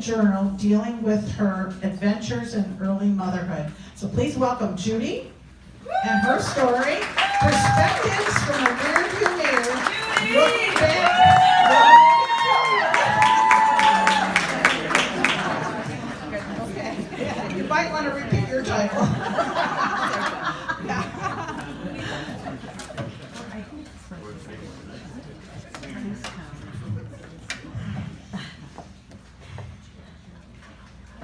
journal dealing with her adventures in early motherhood. So please welcome Judy and her story, Perspectives from a Rearview Mirror. Look back. Okay. Yeah, you might want to repeat your title.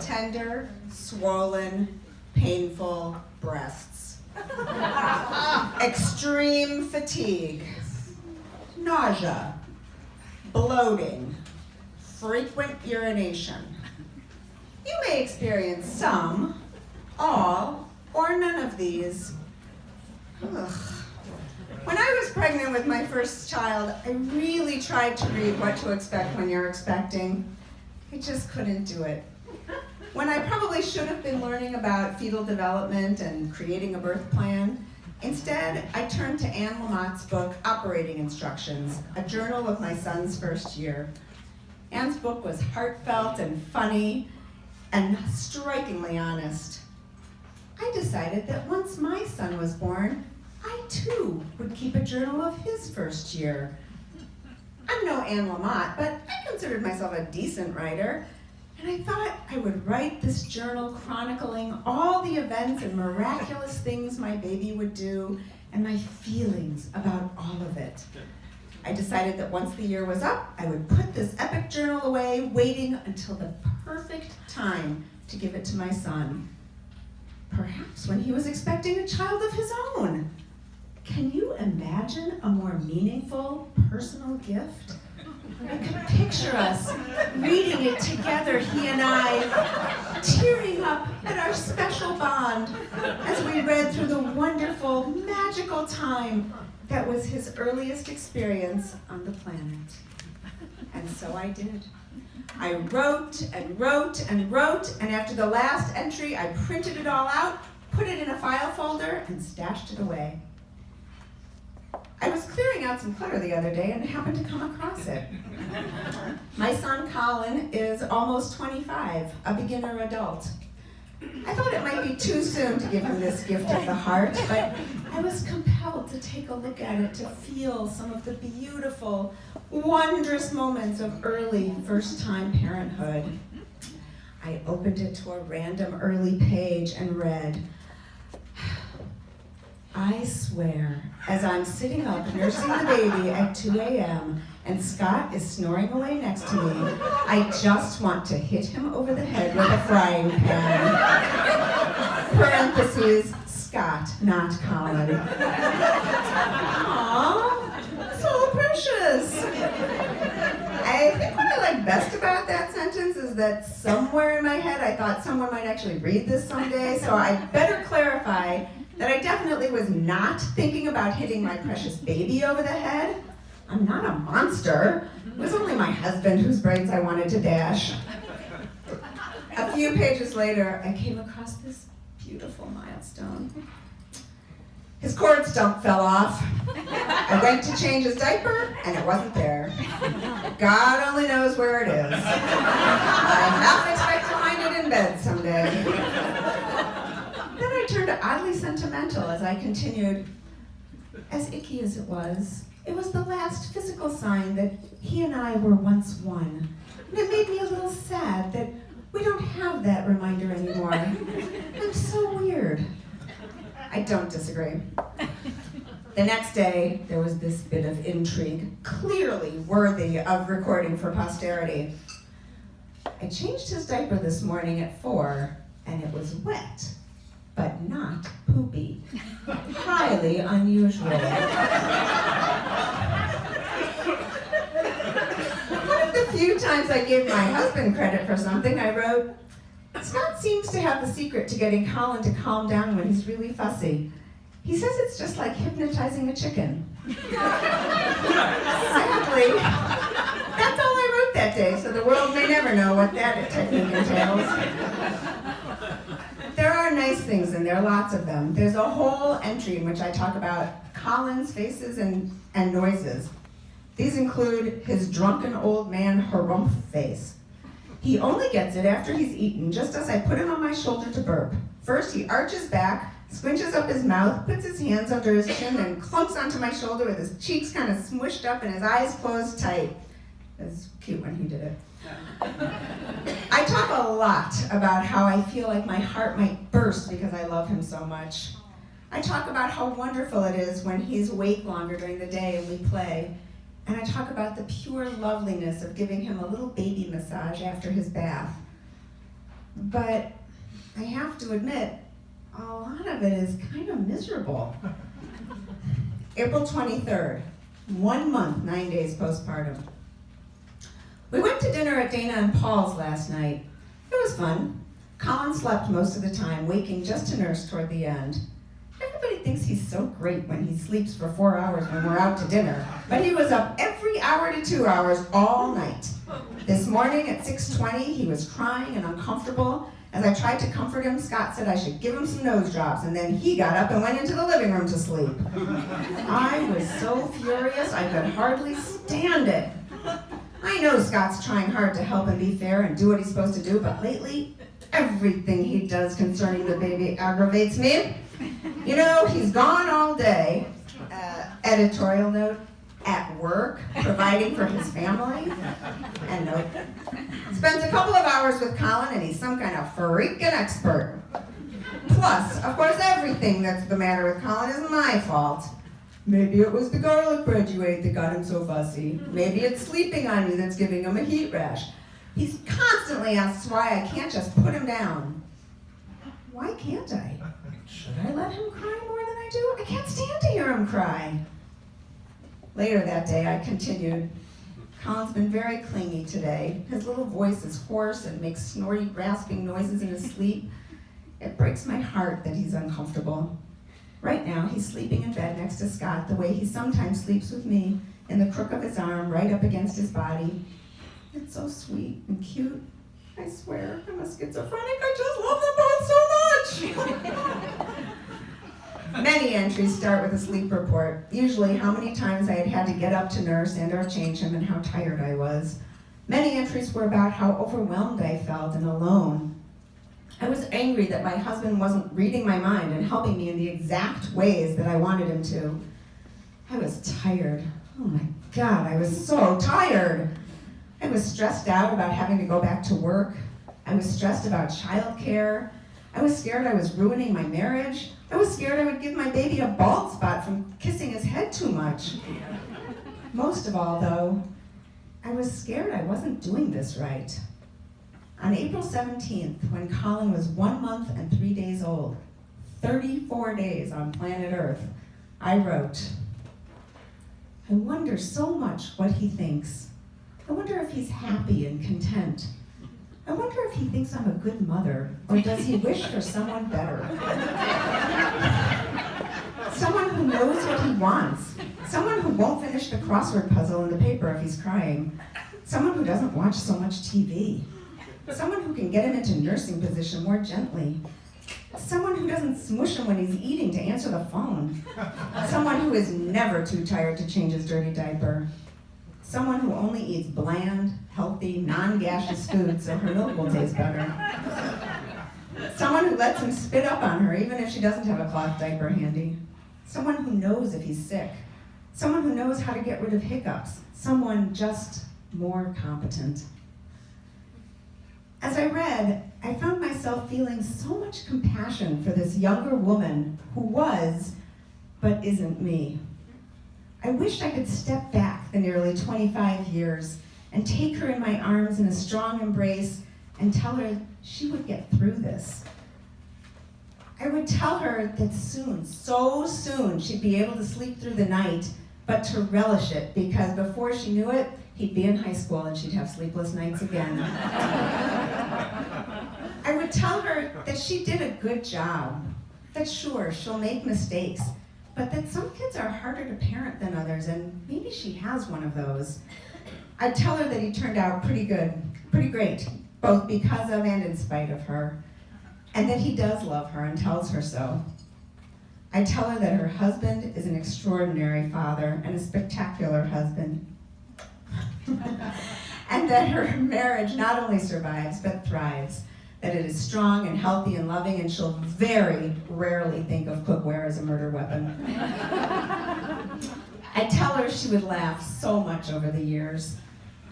Tender, swollen, painful breasts. Extreme fatigue. Nausea. Bloating. Frequent urination. You may experience some, all, or none of these. Ugh. When I was pregnant with my first child, I really tried to read what to expect when you're expecting. I just couldn't do it. When I probably should have been learning about fetal development and creating a birth plan, instead I turned to Anne Lamott's book, Operating Instructions, a journal of my son's first year. Anne's book was heartfelt and funny and strikingly honest. I decided that once my son was born, I too would keep a journal of his first year. I'm no Anne Lamott, but I considered myself a decent writer. And I thought I would write this journal chronicling all the events and miraculous things my baby would do and my feelings about all of it. I decided that once the year was up, I would put this epic journal away, waiting until the perfect time to give it to my son. Perhaps when he was expecting a child of his own. Can you imagine a more meaningful, personal gift? I could picture us reading it together, he and I, tearing up at our special bond as we read through the wonderful, magical time that was his earliest experience on the planet. And so I did. I wrote and wrote and wrote, and after the last entry, I printed it all out, put it in a file folder, and stashed it away. I was clearing out some clutter the other day and happened to come across it. My son Colin is almost 25, a beginner adult. I thought it might be too soon to give him this gift of the heart, but I was compelled to take a look at it to feel some of the beautiful, wondrous moments of early first-time parenthood. I opened it to a random early page and read, I swear, as I'm sitting up nursing the baby at 2 a.m. and Scott is snoring away next to me, I just want to hit him over the head with a frying pan. Parentheses, Scott, not Colin. Aww, so precious. I think what I like best about that sentence is that somewhere in my head I thought someone might actually read this someday, so I better clarify that I definitely was not thinking about hitting my precious baby over the head. I'm not a monster. It was only my husband whose brains I wanted to dash. A few pages later, I came across this beautiful milestone. His cord stump fell off. I went to change his diaper, and it wasn't there. God only knows where it is. I half expect to find it in bed someday. Then I turned oddly sentimental as I continued. As icky as it was the last physical sign that he and I were once one. And it made me a little sad that we don't have that reminder anymore. I'm so weird. I don't disagree. The next day, there was this bit of intrigue, clearly worthy of recording for posterity. I changed his diaper this morning at 4, and it was wet, but not poopy. Highly unusual. One of the few times I gave my husband credit for something, I wrote, Scott seems to have the secret to getting Colin to calm down when he's really fussy. He says it's just like hypnotizing a chicken. Sadly, that's all I wrote that day, so the world may never know what that technique entails. There are nice things in there, lots of them. There's a whole entry in which I talk about Colin's faces and noises. These include his drunken old man harumph face. He only gets it after he's eaten, just as I put him on my shoulder to burp. First, he arches back, squinches up his mouth, puts his hands under his chin, and clumps onto my shoulder with his cheeks kind of smushed up and his eyes closed tight. It was cute when he did it. I talk a lot about how I feel like my heart might burst because I love him so much. I talk about how wonderful it is when he's awake longer during the day and we play. And I talk about the pure loveliness of giving him a little baby massage after his bath. But I have to admit, a lot of it is kind of miserable. April 23rd, 1 month, 9 days postpartum. We went to dinner at Dana and Paul's last night. It was fun. Colin slept most of the time, waking just to nurse toward the end. Everybody thinks he's so great when he sleeps for 4 hours when we're out to dinner, but he was up every hour to 2 hours all night. This morning at 6:20, he was crying and uncomfortable. As I tried to comfort him, Scott said I should give him some nose drops, and then he got up and went into the living room to sleep. I was so furious I could hardly stand it. I know Scott's trying hard to help and be fair and do what he's supposed to do, but lately, everything he does concerning the baby aggravates me. You know, he's gone all day, editorial note, at work, providing for his family, and note, spends a couple of hours with Colin and he's some kind of freaking expert. Plus, of course, everything that's the matter with Colin is my fault. Maybe it was the garlic bread you ate that got him so fussy. Maybe it's sleeping on you that's giving him a heat rash. He's constantly asks why I can't just put him down. Why can't I? Should I let him cry more than I do? I can't stand to hear him cry. Later that day, I continued. Colin's been very clingy today. His little voice is hoarse and makes snorty, rasping noises in his sleep. It breaks my heart that he's uncomfortable. Right now, he's sleeping in bed next to Scott the way he sometimes sleeps with me, in the crook of his arm, right up against his body. It's so sweet and cute. I swear, I'm a schizophrenic. I just love them both so much. Many entries start with a sleep report, usually how many times I had to get up to nurse and or change him and how tired I was. Many entries were about how overwhelmed I felt and alone. I was angry that my husband wasn't reading my mind and helping me in the exact ways that I wanted him to. I was tired. Oh my God, I was so tired. I was stressed out about having to go back to work. I was stressed about childcare. I was scared I was ruining my marriage. I was scared I would give my baby a bald spot from kissing his head too much. Most of all, though, I was scared I wasn't doing this right. On April 17th, when Colin was 1 month and 3 days old, 34 days on planet Earth, I wrote, I wonder so much what he thinks. I wonder if he's happy and content. I wonder if he thinks I'm a good mother, or does he wish for someone better? Someone who knows what he wants. Someone who won't finish the crossword puzzle in the paper if he's crying. Someone who doesn't watch so much TV. Someone who can get him into nursing position more gently. Someone who doesn't smush him when he's eating to answer the phone. Someone who is never too tired to change his dirty diaper. Someone who only eats bland, healthy, non-gaseous food so her milk will taste better. Someone who lets him spit up on her even if she doesn't have a cloth diaper handy. Someone who knows if he's sick. Someone who knows how to get rid of hiccups. Someone just more competent. As I read, I found myself feeling so much compassion for this younger woman who was, but isn't me. I wished I could step back the nearly 25 years and take her in my arms in a strong embrace and tell her she would get through this. I would tell her that soon, so soon, she'd be able to sleep through the night, but to relish it, because before she knew it, he'd be in high school and she'd have sleepless nights again. I would tell her that she did a good job, that sure, she'll make mistakes, but that some kids are harder to parent than others, and maybe she has one of those. I'd tell her that he turned out pretty good, pretty great, both because of and in spite of her, and that he does love her and tells her so. I tell her that her husband is an extraordinary father and a spectacular husband. and that her marriage not only survives, but thrives. That it is strong and healthy and loving, and she'll very rarely think of cookware as a murder weapon. I tell her she would laugh so much over the years.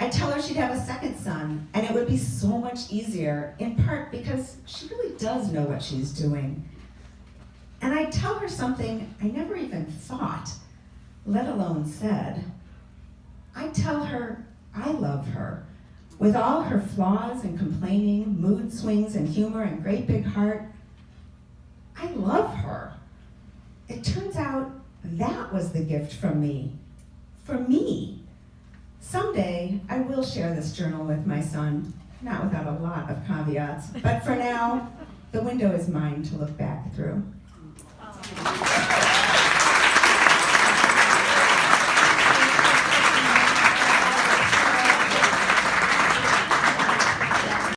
I tell her she'd have a second son, and it would be so much easier, in part because she really does know what she's doing. And I tell her something I never even thought, let alone said. I tell her I love her, with all her flaws and complaining, mood swings and humor and great big heart. I love her. It turns out that was the gift from me, for me. Someday, I will share this journal with my son, not without a lot of caveats, but for now, the window is mine to look back through.